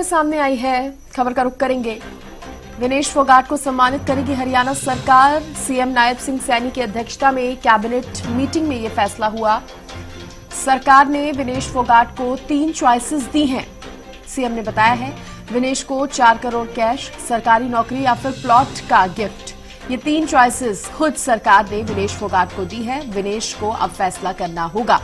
खबर सामने आई है, खबर का रुख करेंगे। विनेश फोगाट को सम्मानित करेगी हरियाणा सरकार। सीएम नायब सिंह सैनी की अध्यक्षता में कैबिनेट मीटिंग में यह फैसला हुआ। सरकार ने विनेश फोगाट को 3 चॉइसेस दी हैं। सीएम ने बताया है विनेश को 4 करोड़ कैश, सरकारी नौकरी या फिर प्लॉट का गिफ्ट। ये 3 चॉइसेस खुद सरकार ने विनेश फोगाट को दी है। विनेश को अब फैसला करना होगा।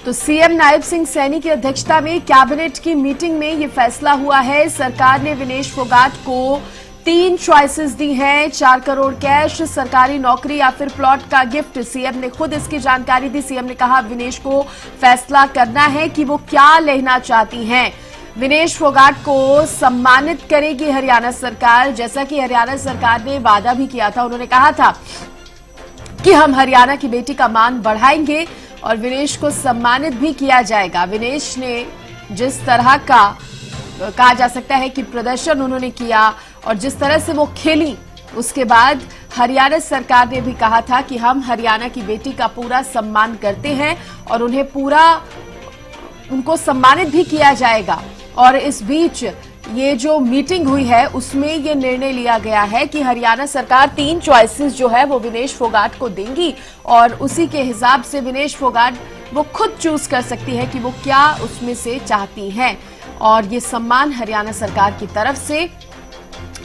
तो सीएम नायब सिंह सैनी की अध्यक्षता में कैबिनेट की मीटिंग में यह फैसला हुआ है। सरकार ने विनेश फोगाट को 3 चॉइसेस दी हैं, 4 करोड़ कैश, सरकारी नौकरी या फिर प्लॉट का गिफ्ट। सीएम ने खुद इसकी जानकारी दी। सीएम ने कहा विनेश को फैसला करना है कि वो क्या लेना चाहती हैं। विनेश फोगाट को सम्मानित करेगी हरियाणा सरकार। जैसा कि हरियाणा सरकार ने वादा भी किया था, उन्होंने कहा था कि हम हरियाणा की बेटी का मान बढ़ाएंगे और विनेश को सम्मानित भी किया जाएगा। विनेश ने जिस तरह का कहा जा सकता है कि प्रदर्शन उन्होंने किया और जिस तरह से वो खेली, उसके बाद हरियाणा सरकार ने भी कहा था कि हम हरियाणा की बेटी का पूरा सम्मान करते हैं और उनको सम्मानित भी किया जाएगा। और इस बीच ये जो मीटिंग हुई है उसमें ये निर्णय लिया गया है कि हरियाणा सरकार 3 चॉइसेस जो है वो विनेश फोगाट को देंगी और उसी के हिसाब से विनेश फोगाट वो खुद चूज कर सकती है कि वो क्या उसमें से चाहती हैं। और ये सम्मान हरियाणा सरकार की तरफ से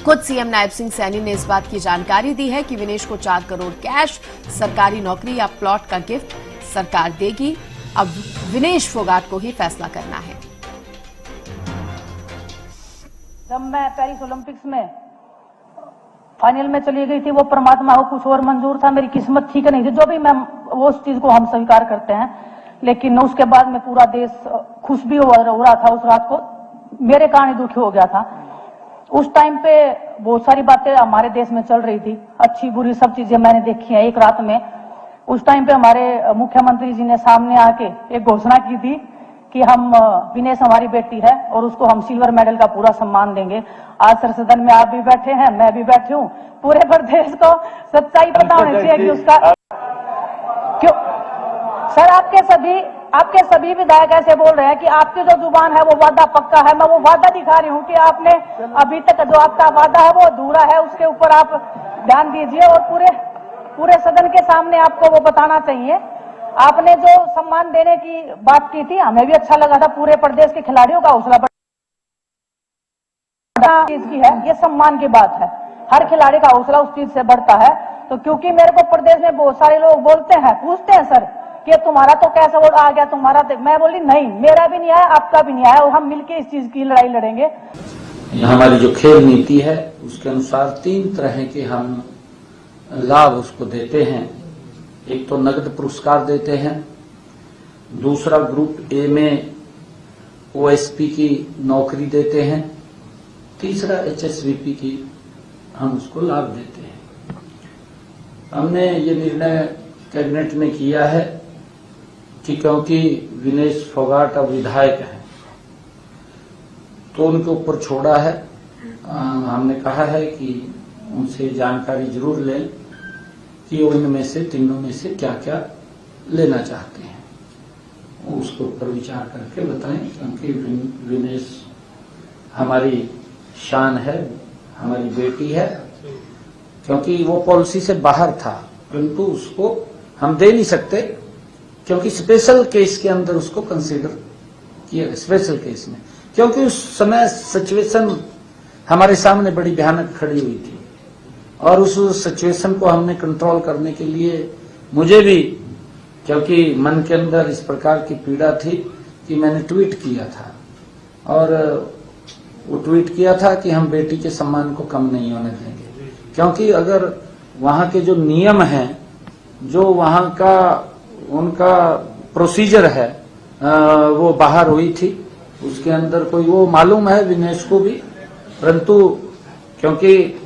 खुद सीएम नायब सिंह सैनी ने इस बात की जानकारी दी है कि विनेश को 4 करोड़ कैश, सरकारी नौकरी या प्लॉट का गिफ्ट सरकार देगी। अब विनेश फोगाट को ही फैसला करना है। जब मैं पेरिस ओलंपिक्स में फाइनल में चली गई थी, वो परमात्मा को कुछ और मंजूर था, मेरी किस्मत ठीक नहीं थी, जो भी मैं वो उस चीज को हम स्वीकार करते हैं। लेकिन उसके बाद में पूरा देश खुश भी हो रहा था। उस रात को मेरे कारण ही दुखी हो गया था। उस टाइम पे बहुत सारी बातें हमारे देश में चल रही थी, अच्छी बुरी सब चीजें मैंने देखी हैं एक रात में। उस टाइम पे हमारे मुख्यमंत्री जी ने सामने आके एक घोषणा की थी कि हम विनेश हमारी बेटी है और उसको हम सिल्वर मेडल का पूरा सम्मान देंगे। आज सर सदन में आप भी बैठे हैं, मैं भी बैठी हूँ, पूरे प्रदेश को सच्चाई पता होनी चाहिए कि उसका क्यों। सर आपके सभी विधायक ऐसे बोल रहे हैं कि आपकी जो जुबान है वो वादा पक्का है। मैं वो वादा दिखा रही हूँ कि आपने अभी तक जो आपका वादा है वो अधूरा है, उसके ऊपर आप ध्यान दीजिए और पूरे सदन के सामने आपको वो बताना चाहिए। आपने जो सम्मान देने की बात की थी, हमें भी अच्छा लगा था। पूरे प्रदेश के खिलाड़ियों का हौसला चीज की है, ये सम्मान की बात है। हर खिलाड़ी का हौसला उस चीज से बढ़ता है। तो क्योंकि मेरे को प्रदेश में बहुत सारे लोग बोलते हैं, पूछते हैं सर कि तुम्हारा तो कैसा वोट आ गया, तुम्हारा तो, मैं बोली नहीं, मेरा भी नहीं आया, आपका भी नहीं आया और हम मिलकर इस चीज की लड़ाई लड़ेंगे। हमारी जो खेल नीति है उसके अनुसार 3 तरह के हम लाभ उसको देते हैं। एक तो नगद पुरस्कार देते हैं, दूसरा ग्रुप ए में ओएसपी की नौकरी देते हैं, तीसरा एचएसवीपी की हम उसको लाभ देते हैं। हमने ये निर्णय कैबिनेट में किया है कि क्योंकि विनेश फोगाट अब विधायक हैं तो उनके ऊपर छोड़ा है। हमने कहा है कि उनसे जानकारी जरूर लें कि वो इनमें से तीनों में से क्या क्या लेना चाहते हैं, उसके ऊपर विचार करके बताएं। क्योंकि विनेश हमारी शान है, हमारी बेटी है। क्योंकि वो पॉलिसी से बाहर था, परंतु उसको हम दे नहीं सकते क्योंकि स्पेशल केस के अंदर उसको कंसीडर किया, स्पेशल केस में। क्योंकि उस समय सिचुएशन हमारे सामने बड़ी भयानक खड़ी हुई थी और उस सिचुएशन को हमने कंट्रोल करने के लिए मुझे भी, क्योंकि मन के अंदर इस प्रकार की पीड़ा थी कि मैंने ट्वीट किया था और वो ट्वीट किया था कि हम बेटी के सम्मान को कम नहीं होने देंगे। क्योंकि अगर वहां के जो नियम हैं, जो वहां का उनका प्रोसीजर है, वो बाहर हुई थी, उसके अंदर कोई वो मालूम है विनेश को भी। परंतु क्योंकि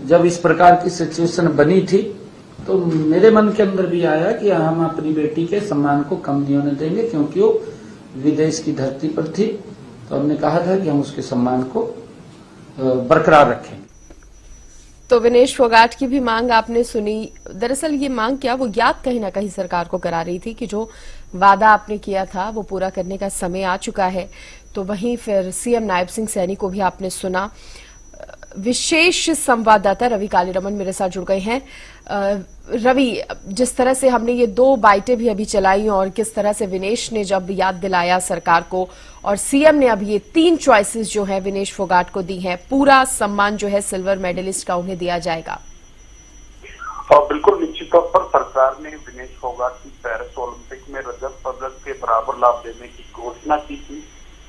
जब इस प्रकार की सिचुएशन बनी थी तो मेरे मन के अंदर भी आया कि हम अपनी बेटी के सम्मान को कम नहीं होने देंगे, क्योंकि वो विदेश की धरती पर थी। तो हमने कहा था कि हम उसके सम्मान को बरकरार रखेंगे। तो विनेश फोगाट की भी मांग आपने सुनी। दरअसल ये मांग क्या, वो याद कहीं ना कहीं सरकार को करा रही थी कि जो वादा आपने किया था वो पूरा करने का समय आ चुका है। तो वहीं फिर सीएम नायब सिंह सैनी को भी आपने सुना। विशेष संवाददाता रवि कालीरमन मेरे साथ जुड़ गए हैं। रवि, जिस तरह से हमने ये 2 बाइटें भी अभी चलाई और किस तरह से विनेश ने जब याद दिलाया सरकार को और सीएम ने अब ये 3 चॉइसेस जो है विनेश फोगाट को दी हैं, पूरा सम्मान जो है सिल्वर मेडलिस्ट का उन्हें दिया जाएगा। और बिल्कुल निश्चित तौर पर सरकार ने विनेश फोगाट की पेरिस ओलंपिक में रजत पदक के बराबर लाभ देने की घोषणा की थी।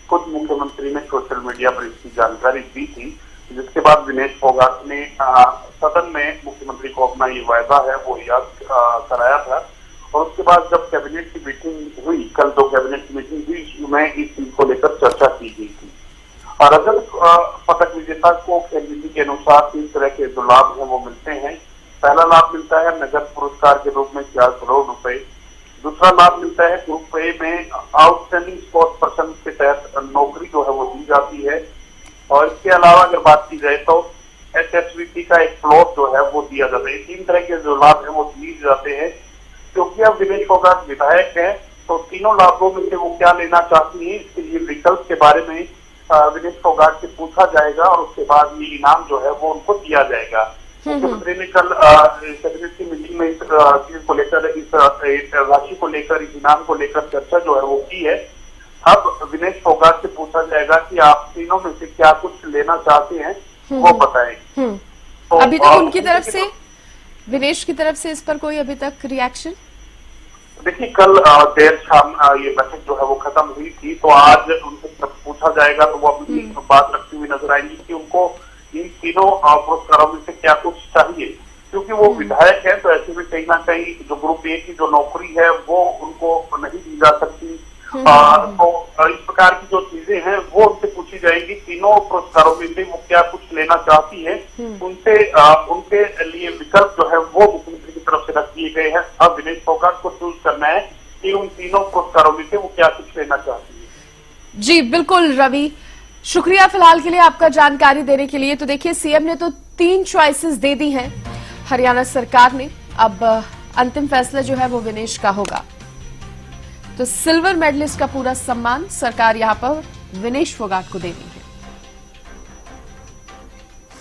खुद मुख्यमंत्री ने सोशल मीडिया पर इसकी जानकारी दी थी, जिसके बाद विनेश फोगाट ने सदन में मुख्यमंत्री को अपना ये वायदा है वो याद कराया था। और उसके बाद जब कैबिनेट की मीटिंग हुई, कल 2 कैबिनेट की मीटिंग हुई, उसमें इस चीज को लेकर चर्चा की गई थी। रजत पदक विजेता को खेल नीति के अनुसार 3 तरह के जो लाभ हैं वो मिलते हैं। पहला लाभ मिलता है नगद पुरस्कार के रूप में 4 करोड़ रुपए। दूसरा लाभ मिलता है ग्रुप ए में आउटस्टैंडिंग स्पोर्ट्स पर्सन के तहत नौकरी जो है वो दी जाती है। और इसके अलावा अगर बात की जाए तो HSVT का एक प्लॉट जो है वो दिया जाता है। 3 तरह के जो लाभ है वो दिए जाते हैं। क्योंकि अब विनेश फोगाट विधायक है तो तीनों लाभों में से वो क्या लेना चाहती है, इसके लिए विकल्प के बारे में विनेश फोगाट से पूछा जाएगा और उसके बाद ये इनाम जो है वो उनको दिया जाएगा। मुख्यमंत्री ने कल कैबिनेट की मीटिंग में इस चीज को लेकर, इस राशि को लेकर, इस इनाम को लेकर चर्चा जो है वो की है। अब विनेश फोगाट से पूछा जाएगा कि आप तीनों में से क्या कुछ लेना चाहते हैं वो बताएं। तो अभी तक उनकी तरफ से, विनेश की तरफ से इस पर कोई अभी तक रिएक्शन? देखिए, कल देर शाम ये बैठक जो है वो खत्म हुई थी, तो आज उनसे पूछा जाएगा तो वो अपनी बात रखती हुई नजर आएंगी कि उनको इन तीनों पुरस्कारों में से क्या कुछ चाहिए। क्योंकि वो विधायक है तो ऐसे में कहीं ना कहीं जो ग्रुप ए की जो नौकरी है वो उनको नहीं दी जा सकती। तो इस प्रकार की जो चीजें हैं वो उनसे पूछी जाएगी। तीनों पुरस्कारों में से वो क्या कुछ लेना चाहती है, उनसे उनके लिए विकल्प जो है वो मुख्यमंत्री की तरफ से रख दिए गए हैं। अब विनेश फोगाट को चूज करना है कि उन तीनों पुरस्कारों में से वो क्या कुछ लेना चाहती है। जी बिल्कुल रवि, शुक्रिया फिलहाल के लिए आपका जानकारी देने के लिए। तो देखिए, सीएम ने तो 3 चॉइसेस दे दी हैं हरियाणा सरकार ने, अब अंतिम फैसला जो है वो विनेश का होगा। तो सिल्वर मेडलिस्ट का पूरा सम्मान सरकार यहां पर विनेश फोगाट को दे रही है।